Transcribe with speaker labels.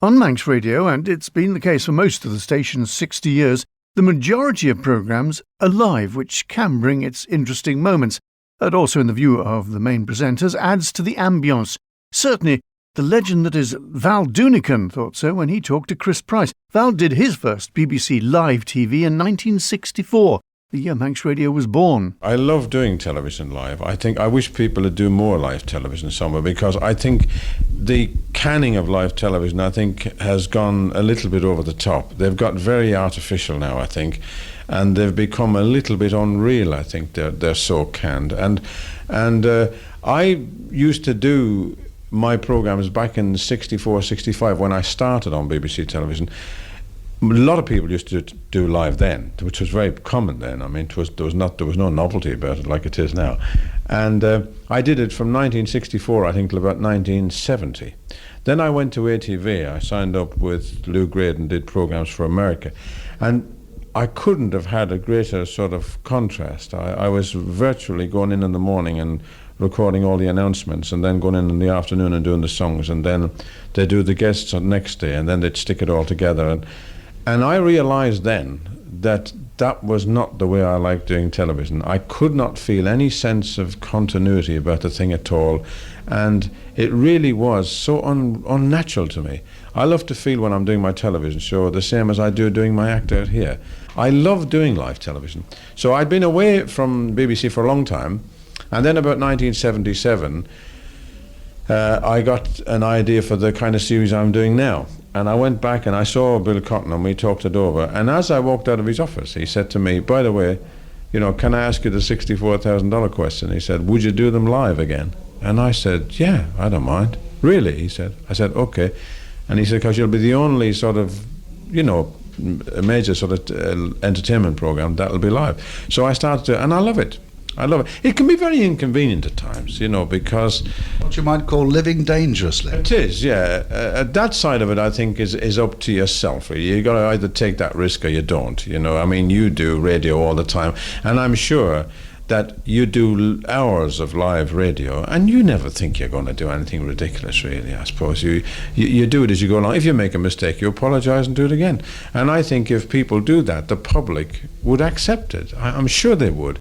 Speaker 1: On Manx Radio, and it's been the case for most of the station's 60 years, the majority of programmes are live, which can bring its interesting moments. And also, in the view of the main presenters, adds to the ambience. Certainly, the legend that is Val Doonican thought so when he talked to Chris Price. Val did his first BBC live TV in 1964, the year Manx Radio was born.
Speaker 2: I love doing television live. I wish people would do more live television somewhere, because I think the canning of live television, I think, has gone a little bit over the top. They've got very artificial now, I think, and they've become a little bit unreal. I think they're so canned. And I used to do my programs back in 64, 65 when I started on BBC television. A lot of people used to do live then, which was very common then. I mean, there was no novelty about it like it is now. And I did it from 1964, I think, till about 1970. Then I went to ATV. I signed up with Lou Grade and did programs for America. And I couldn't have had a greater sort of contrast. I was virtually going in the morning and recording all the announcements, and then going in the afternoon and doing the songs, and then they do the guests on the next day, and then they'd stick it all together. And I realized then that that was not the way I liked doing television. I could not feel any sense of continuity about the thing at all, and it really was so unnatural to me. I love to feel when I'm doing my television show the same as I do doing my act out here. I love doing live television. So I'd been away from BBC for a long time, and then about 1977 I got an idea for the kind of series I'm doing now. And I went back and I saw Bill Cotton and we talked it over. And as I walked out of his office, he said to me, by the way, can I ask you the $64,000 question? He said, would you do them live again? And I said, yeah, I don't mind. Really? He said. I said, okay. And he said, because you'll be the only sort of, a major sort of entertainment program that'll be live. So I started to, and I love it. I love it. It can be very inconvenient at times, because...
Speaker 3: What you might call living dangerously.
Speaker 2: It is, yeah. That side of it, I think, is up to yourself. You've got to either take that risk or you don't, I mean, you do radio all the time, and I'm sure that you do hours of live radio, and you never think you're going to do anything ridiculous, really, I suppose. You do it as you go along. If you make a mistake, you apologise and do it again. And I think if people do that, the public would accept it. I'm sure they would.